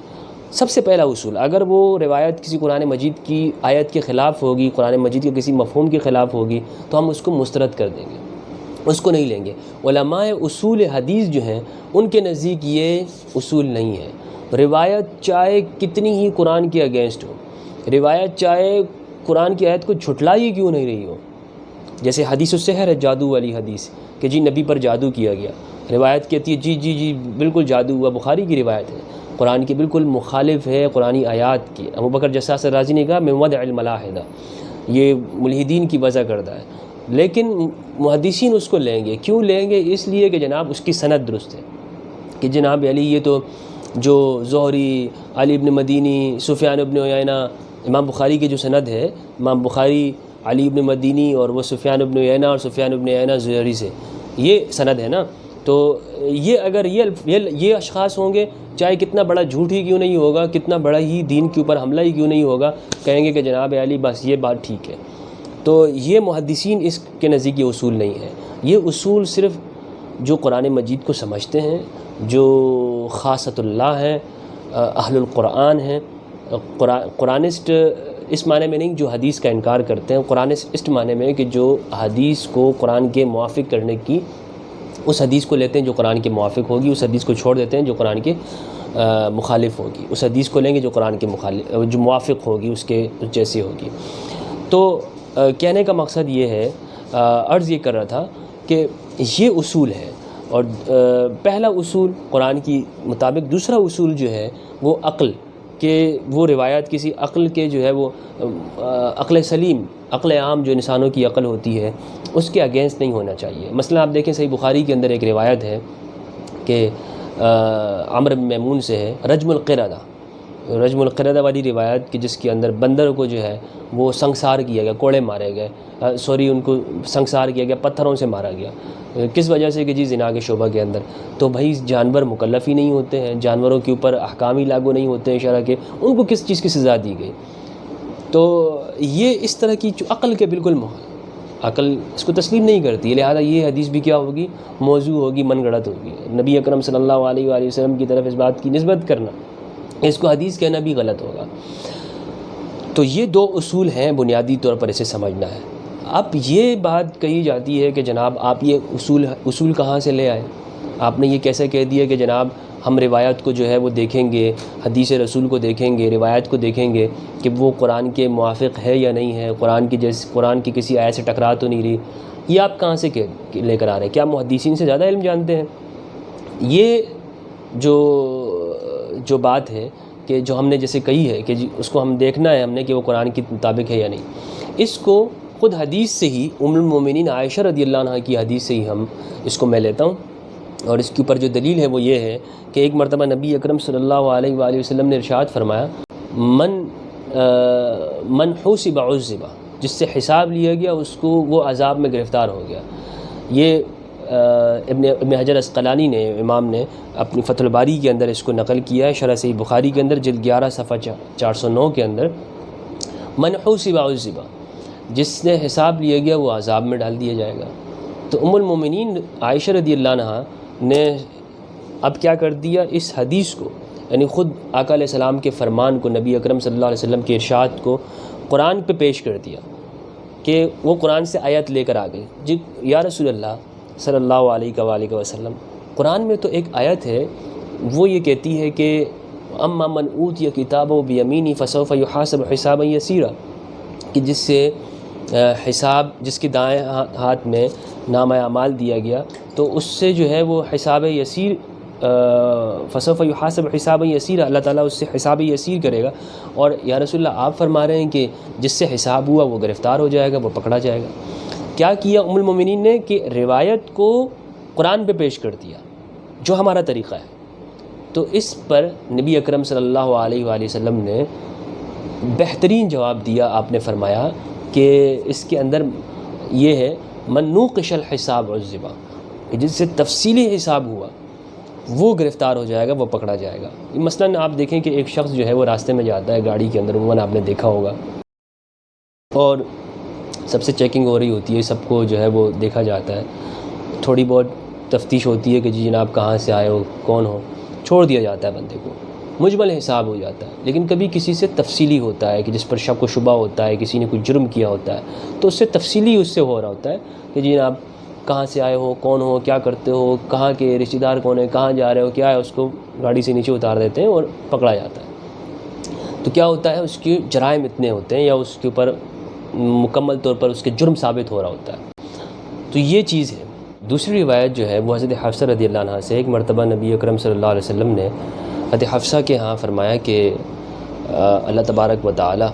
سب سے پہلا اصول، اگر وہ روایت کسی قرآن مجید کی آیت کے خلاف ہوگی، قرآن مجید کے کسی مفہوم کے خلاف ہوگی، تو ہم اس کو مسترد کر دیں گے، اس کو نہیں لیں گے۔ علماء اصول حدیث جو ہیں ان کے نزدیک یہ اصول نہیں ہے۔ روایت چاہے کتنی ہی قرآن کے اگینسٹ ہو، روایت چاہے قرآن کی آیت کو جھٹلائی کیوں نہیں رہی ہو، جیسے حدیث السحر ہے، جادو والی حدیث کہ جی نبی پر جادو کیا گیا، روایت کہتی ہے جی جی جی بالکل جادو ہوا، بخاری کی روایت ہے، قرآن کی بالکل مخالف ہے قرآنی آیات کی۔ ابوبکر جساس رازی نے کہا من وضع الملاحدہ، یہ ملحدین کی وضع کردہ ہے، لیکن محدثین اس کو لیں گے۔ کیوں لیں گے؟ اس لیے کہ جناب اس کی سند درست ہے، کہ جناب علی یہ تو جو زہری، علی ابن مدینی، سفیان ابن عیینہ، امام بخاری کی جو سند ہے، امام بخاری علی ابن مدینی اور وہ سفیان ابن عیینہ اور سفیان ابن عیینہ زہری سے، یہ سند ہے نا، تو یہ اگر یہ اشخاص ہوں گے، چاہے کتنا بڑا جھوٹ ہی کیوں نہیں ہوگا، کتنا بڑا ہی دین کے اوپر حملہ ہی کیوں نہیں ہوگا، کہیں گے کہ جناب علی بس یہ بات ٹھیک ہے۔ تو یہ محدثین اس کے نزدیک یہ اصول نہیں ہے، یہ اصول صرف جو قرآن مجید کو سمجھتے ہیں، جو خاصۃ اللہ ہیں، اہل القرآن ہیں، قرآنسٹ اس معنی میں نہیں جو حدیث کا انکار کرتے ہیں، قرآنسٹ معنی میں کہ جو حدیث کو قرآن کے موافق کرنے کی، اس حدیث کو لیتے ہیں جو قرآن کے موافق ہوگی، اس حدیث کو چھوڑ دیتے ہیں جو قرآن کے مخالف ہوگی، اس حدیث کو لیں گے جو قرآن کے مخالف جو موافق ہوگی، اس کے جیسی ہوگی۔ تو کہنے کا مقصد یہ ہے، عرض یہ کر رہا تھا کہ یہ اصول ہے، اور پہلا اصول قرآن کی مطابق، دوسرا اصول جو ہے وہ عقل، کہ وہ روایات کسی عقل کے جو ہے وہ عقل سلیم، عقل عام جو انسانوں کی عقل ہوتی ہے، اس کے اگینسٹ نہیں ہونا چاہیے۔ مثلا آپ دیکھیں صحیح بخاری کے اندر ایک روایت ہے کہ عمرو بن میمون سے ہے، رجم القردہ والی روایت، کہ جس کے اندر بندر کو جو ہے وہ سنگسار کیا گیا، کوڑے مارے گئے، ان کو سنگسار کیا گیا، پتھروں سے مارا گیا، کس وجہ سے کہ جی زنا کے شعبہ کے اندر۔ تو بھائی جانور مکلف ہی نہیں ہوتے ہیں، جانوروں کے اوپر احکام ہی لاگو نہیں ہوتے ہیں شرع کے، ان کو کس چیز کی سزا دی گئی؟ تو یہ اس طرح کی عقل کے بالکل عقل اس کو تسلیم نہیں کرتی، لہذا یہ حدیث بھی کیا ہوگی؟ موضوع ہوگی، من گڑت ہوگی۔ نبی اکرم صلی اللہ علیہ وآلہ وسلم کی طرف اس بات کی نسبت کرنا، اس کو حدیث کہنا بھی غلط ہوگا۔ تو یہ دو اصول ہیں، بنیادی طور پر اسے سمجھنا ہے۔ اب یہ بات کہی جاتی ہے کہ جناب آپ یہ اصول کہاں سے لے آئے؟ آپ نے یہ کیسے کہہ دیا کہ جناب ہم روایت کو جو ہے وہ دیکھیں گے، حدیث رسول کو دیکھیں گے، روایت کو دیکھیں گے کہ وہ قرآن کے موافق ہے یا نہیں ہے، قرآن کی کسی آیت سے ٹکرا تو نہیں رہی؟ یہ آپ کہاں سے لے کر آ رہے ہیں؟ کیا محدثین سے زیادہ علم جانتے ہیں؟ یہ جو بات ہے کہ جو ہم نے جیسے کہی ہے کہ اس کو ہم دیکھنا ہے ہم نے کہ وہ قرآن کے مطابق ہے یا نہیں، اس کو خود حدیث سے ہی، ام المومنین عائشہ رضی اللہ عنہ کی حدیث سے ہی ہم اس کو میں لیتا ہوں، اور اس کے اوپر جو دلیل ہے وہ یہ ہے کہ ایک مرتبہ نبی اکرم صلی اللہ علیہ وآلہ وسلم نے ارشاد فرمایا، من حوسب عذب، جس سے حساب لیا گیا اس کو وہ عذاب میں گرفتار ہو گیا۔ یہ ابن حجر عسقلانی نے، امام نے اپنی فتح الباری کے اندر اس کو نقل کیا ہے، شرح صحیح بخاری کے اندر جلد 11 صفحہ 409 کے اندر، من حوسب عذب، جس نے حساب لیا گیا وہ عذاب میں ڈال دیا جائے گا۔ تو ام المومنین عائشہ رضی اللہ عنہ نے اب کیا کر دیا، اس حدیث کو، یعنی خود آقا علیہ السلام کے فرمان کو، نبی اکرم صلی اللہ علیہ وسلم کے ارشاد کو قرآن پہ پیش کر دیا، کہ وہ قرآن سے آیت لے کر آ گئی، جی یا رسول اللہ صلی اللہ علیہ وآلہ وسلم، قرآن میں تو ایک آیت ہے وہ یہ کہتی ہے کہ اما من اوتی کتابہ بیمینہ فسوف یحاسب حسابا یسیرا، کہ جس سے حساب، جس کے دائیں ہاتھ میں نامہ اعمال دیا گیا تو اس سے جو ہے وہ حساب یسیر، فسوف یحاسب حسابا یسیرا، اللہ تعالیٰ اس سے حساب یسیر کرے گا۔ اور یا رسول اللہ آپ فرما رہے ہیں کہ جس سے حساب ہوا وہ گرفتار ہو جائے گا، وہ پکڑا جائے گا۔ کیا کیا ام المومنین نے کہ روایت کو قرآن پہ پیش کر دیا، جو ہمارا طریقہ ہے۔ تو اس پر نبی اکرم صلی اللہ علیہ وآلہ وسلم نے بہترین جواب دیا، آپ نے فرمایا کہ اس کے اندر یہ ہے من نوقش الحساب عذب، جس سے تفصیلی حساب ہوا وہ گرفتار ہو جائے گا، وہ پکڑا جائے گا۔ مثلاً آپ دیکھیں کہ ایک شخص جو ہے وہ راستے میں جاتا ہے گاڑی کے اندر، عموماً آپ نے دیکھا ہوگا اور سب سے چیکنگ ہو رہی ہوتی ہے، سب کو جو ہے وہ دیکھا جاتا ہے، تھوڑی بہت تفتیش ہوتی ہے کہ جی جناب کہاں سے آئے ہو، کون ہو، چھوڑ دیا جاتا ہے بندے کو، مجمل حساب ہو جاتا ہے۔ لیکن کبھی کسی سے تفصیلی ہوتا ہے کہ جس پر شک و شبہ ہوتا ہے، کسی نے کوئی جرم کیا ہوتا ہے، تو اس سے تفصیلی اس سے ہو رہا ہوتا ہے کہ جی جناب کہاں سے آئے ہو، کون ہو، کیا کرتے ہو، کہاں کے رشتہ دار کون ہے، کہاں جا رہے ہو، کیا ہے، اس کو گاڑی سے نیچے اتار دیتے ہیں اور پکڑا جاتا ہے۔ تو کیا ہوتا ہے، اس کے جرائم اتنے ہوتے ہیں یا اس کے اوپر مکمل طور پر اس کے جرم ثابت ہو رہا ہوتا ہے۔ تو یہ چیز ہے۔ دوسری روایت جو ہے وہ حضرت حفصہ رضی اللہ عنہ سے، ایک مرتبہ نبی اکرم صلی اللہ علیہ وسلم نے حضرت حفصہ کے ہاں فرمایا کہ اللہ تبارک و تعالی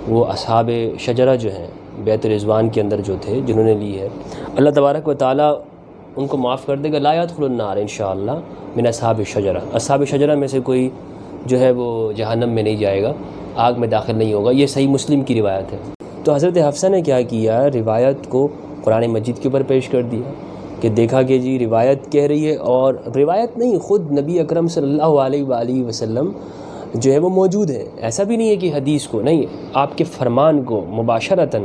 وہ اصحاب شجرہ جو ہیں بیت رضوان کے اندر جو تھے، جنہوں نے لی ہے، اللہ تبارک و تعالی ان کو معاف کر دے گا، لا يدخل النار انشاءاللہ من اصحاب الشجرہ، اصحاب شجرہ میں سے کوئی جو ہے وہ جہنم میں نہیں جائے گا، آگ میں داخل نہیں ہوگا۔ یہ صحیح مسلم کی روایت ہے۔ تو حضرت حفصہ نے کیا کیا، روایت کو قرآن مجید کے اوپر پیش کر دیا کہ دیکھا کہ جی روایت کہہ رہی ہے، اور روایت نہیں، خود نبی اکرم صلی اللہ علیہ وآلہ وسلم جو ہے وہ موجود ہے۔ ایسا بھی نہیں ہے کہ حدیث کو نہیں، آپ کے فرمان کو مباشرتاً،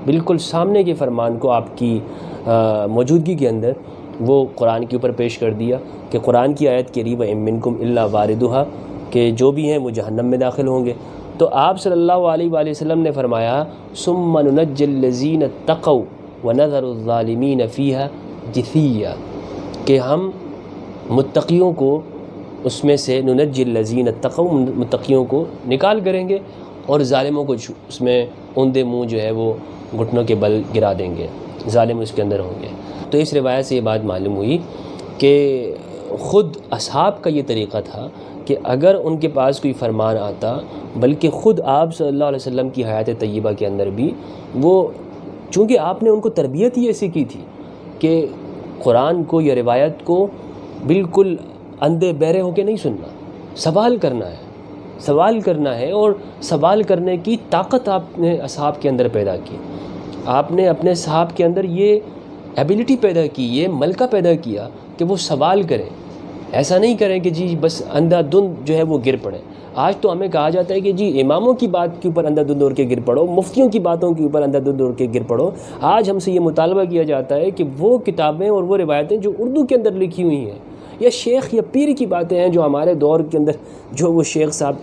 بالکل سامنے کے فرمان کو آپ کی موجودگی کے اندر وہ قرآن کے اوپر پیش کر دیا کہ قرآن کی آیت کے ریب وَإِن مِّنكُمْ إِلَّا وَارِدُهَا، کہ جو بھی ہیں وہ جہنم میں داخل ہوں گے۔ تو آپ صلی اللہ علیہ وآلہ وسلم نے فرمایا ثُمَّ نُنَجِّي الَّذِينَ اتَّقَوْا وَنَذَرُ الظَّالِمِينَ فِيهَا جِثِيًّا، کہ ہم متقیوں کو اس میں سے ننجی الذین اتقوا، متقیوں کو نکال کریں گے، اور ظالموں کو اس میں اوندے منہ جو ہے وہ گھٹنوں کے بل گرا دیں گے، ظالم اس کے اندر ہوں گے۔ تو اس روایت سے یہ بات معلوم ہوئی کہ خود اصحاب کا یہ طریقہ تھا کہ اگر ان کے پاس کوئی فرمان آتا، بلکہ خود آپ صلی اللہ علیہ وسلم کی حیات طیبہ کے اندر بھی وہ، چونکہ آپ نے ان کو تربیت ہی ایسی کی تھی کہ قرآن کو یا روایت کو بالکل اندھے بہرے ہو کے نہیں سننا، سوال کرنا ہے، سوال کرنا ہے، اور سوال کرنے کی طاقت آپ نے اصحاب کے اندر پیدا کی۔ آپ نے اپنے صحاب کے اندر یہ ایبیلٹی پیدا کی، یہ ملکہ پیدا کیا کہ وہ سوال کریں، ایسا نہیں کریں کہ جی بس اندھا دھند جو ہے وہ گر پڑے۔ آج تو ہمیں کہا جاتا ہے کہ جی اماموں کی بات کے اوپر اندھا دھند ہو کے گر پڑو، مفتیوں کی باتوں کے اوپر اندھا دھند ہو کے گر پڑو۔ آج ہم سے یہ مطالبہ کیا جاتا ہے کہ وہ کتابیں اور وہ روایتیں جو اردو کے اندر لکھی ہوئی ہیں، یا شیخ یا پیر کی باتیں ہیں جو ہمارے دور کے اندر، جو وہ شیخ صاحب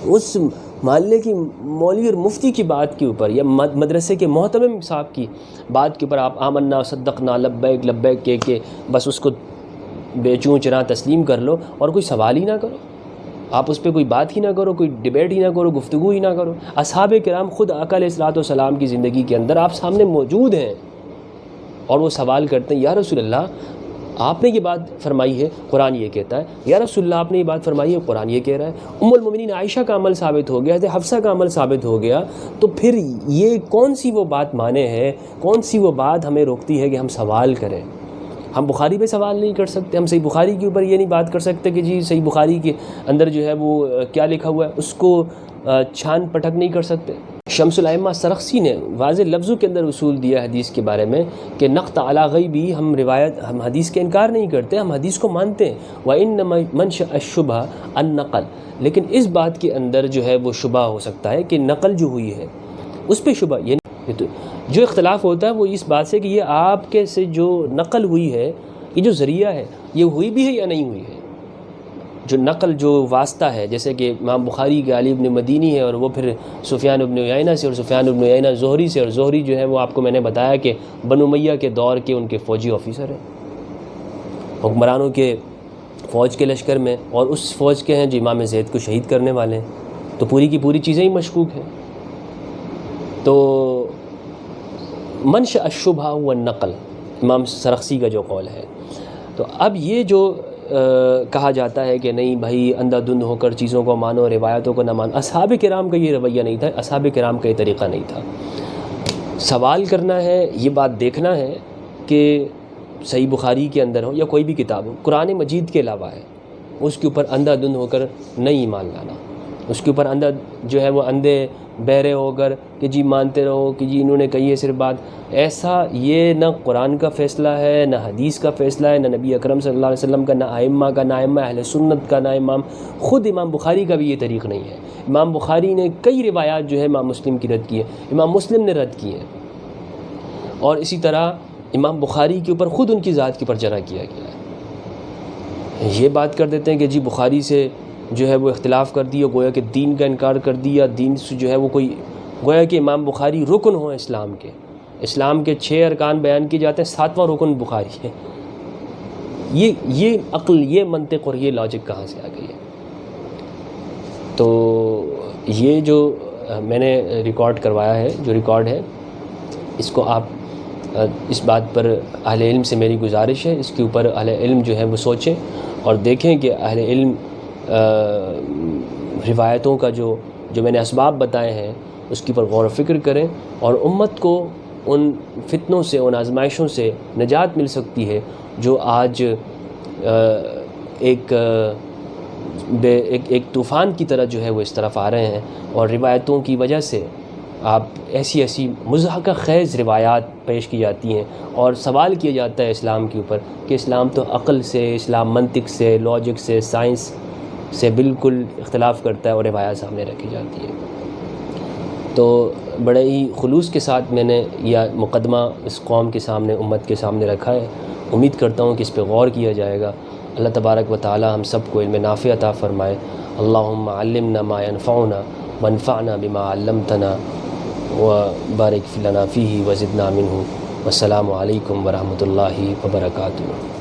اس محلے کی مولوی اور مفتی کی بات کے اوپر، یا مدرسے کے محتمم صاحب کی بات کے اوپر آپ آمنا صدقنا لبیک لبیک کہہ کے بس اس کو بے چوں چراں تسلیم کر لو، اور کوئی سوال ہی نہ کرو، آپ اس پہ کوئی بات ہی نہ کرو، کوئی ڈیبیٹ ہی نہ کرو، گفتگو ہی نہ کرو۔ اصحاب کرام خود آقا علیہ الصلوۃ والسلام کی زندگی کے اندر آپ سامنے موجود ہیں، اور وہ سوال کرتے ہیں، یا رسول اللہ آپ نے یہ بات فرمائی ہے، قرآن یہ کہتا ہے، یا رسول اللہ آپ نے یہ بات فرمائی ہے، قرآن یہ کہہ رہا ہے۔ ام المومنین عائشہ کا عمل ثابت ہو گیا، حضرت حفصہ کا عمل ثابت ہو گیا، تو پھر یہ کون سی وہ بات مانے ہے، کون سی وہ بات ہمیں روکتی ہے کہ ہم سوال کریں؟ ہم بخاری پہ سوال نہیں کر سکتے، ہم صحیح بخاری کے اوپر یہ نہیں بات کر سکتے کہ جی صحیح بخاری کے اندر جو ہے وہ کیا لکھا ہوا ہے، اس کو چھان پٹک نہیں کر سکتے۔ شمس الائمہ سرخسی نے واضح لفظوں کے اندر اصول دیا حدیث کے بارے میں کہ نقط علی غیبی، ہم حدیث کے انکار نہیں کرتے، ہم حدیث کو مانتے ہیں۔ وَإِنَّ مَنْشَأَ الشُّبْهَةِ النَّقْلُ، لیکن اس بات کے اندر جو ہے وہ شبہ ہو سکتا ہے کہ نقل جو ہوئی ہے اس پہ شبہ، یعنی جو اختلاف ہوتا ہے وہ اس بات سے کہ یہ آپ کے سے جو نقل ہوئی ہے، یہ جو ذریعہ ہے یہ ہوئی بھی ہے یا نہیں ہوئی ہے، جو نقل جو واسطہ ہے، جیسے کہ امام بخاری کے علی ابن مدینی ہے، اور وہ پھر سفیان ابن عیینہ سے، اور سفیان ابن عیینہ زہری سے، اور زہری جو ہے وہ آپ کو میں نے بتایا کہ بنو امیہ کے دور کے ان کے فوجی آفیسر ہیں، حکمرانوں کے فوج کے لشکر میں، اور اس فوج کے ہیں جو امام زید کو شہید کرنے والے ہیں، تو پوری کی پوری چیزیں ہی مشکوک ہیں۔ تو منشأ الشبہ والنقل، امام سرخسی کا جو قول ہے۔ تو اب یہ جو کہا جاتا ہے کہ نہیں بھائی اندھا دھند ہو کر چیزوں کو مانو، روایتوں کو نہ مانو، اصحاب کرام کا یہ رویہ نہیں تھا، اصحاب کرام کا یہ طریقہ نہیں تھا۔ سوال کرنا ہے، یہ بات دیکھنا ہے کہ صحیح بخاری کے اندر ہو یا کوئی بھی کتاب ہو، قرآن مجید کے علاوہ ہے، اس کے اوپر اندھا دھند ہو کر نہیں ایمان لانا، اس کے اوپر اندھا جو ہے وہ اندھے بہرے ہو کر کہ جی مانتے رہو کہ جی انہوں نے کہی ہے صرف بات. ایسا یہ نہ قرآن کا فیصلہ ہے، نہ حدیث کا فیصلہ ہے، نہ نبی اکرم صلی اللہ علیہ وسلم کا، نہ ائمہ کا، نہ ائمہ اہل سنت کا، نہ خود امام بخاری کا بھی یہ طریق نہیں ہے. امام بخاری نے کئی روایات جو ہے امام مسلم کی رد کی ہے، امام مسلم نے رد کی ہے، اور اسی طرح امام بخاری کے اوپر خود ان کی ذات کے اوپر جرح کیا گیا ہے. یہ بات کر دیتے ہیں کہ جی بخاری سے جو ہے وہ اختلاف کر دیا، گویا کہ دین کا انکار کر دیا، دین سے جو ہے وہ کوئی، گویا کہ امام بخاری رکن ہوں اسلام کے. اسلام کے 6 ارکان بیان کیے جاتے ہیں، 7واں رکن بخاری ہے. یہ عقل، یہ منطق اور یہ لاجک کہاں سے آ گئی ہے؟ تو یہ جو میں نے ریکارڈ کروایا ہے، جو ریکارڈ ہے، اس کو آپ اس بات پر اہل علم سے میری گزارش ہے، اس کے اوپر اہل علم جو ہے وہ سوچیں اور دیکھیں کہ اہل علم روایتوں کا جو میں نے اسباب بتائے ہیں اس کے اوپر غور و فکر کریں، اور امت کو ان فتنوں سے، ان آزمائشوں سے نجات مل سکتی ہے جو آج ایک طوفان کی طرح جو ہے وہ اس طرف آ رہے ہیں. اور روایتوں کی وجہ سے آپ ایسی مضحکہ خیز روایات پیش کی جاتی ہیں اور سوال کیا جاتا ہے اسلام کے اوپر کہ اسلام تو عقل سے، اسلام منطق سے، لاجک سے، سائنس سے بالکل اختلاف کرتا ہے، اور روایات سامنے رکھی جاتی ہے. تو بڑے ہی خلوص کے ساتھ میں نے یہ مقدمہ اس قوم کے سامنے، امت کے سامنے رکھا ہے. امید کرتا ہوں کہ اس پہ غور کیا جائے گا. اللہ تبارک و تعالی ہم سب کو علم نافع عطا فرمائے. اللہم علمنا ما ينفعنا وانفعنا بما علمتنا وبارک لنا فیہ وزدنا منہ. والسلام علیکم ورحمۃ اللہ وبرکاتہ.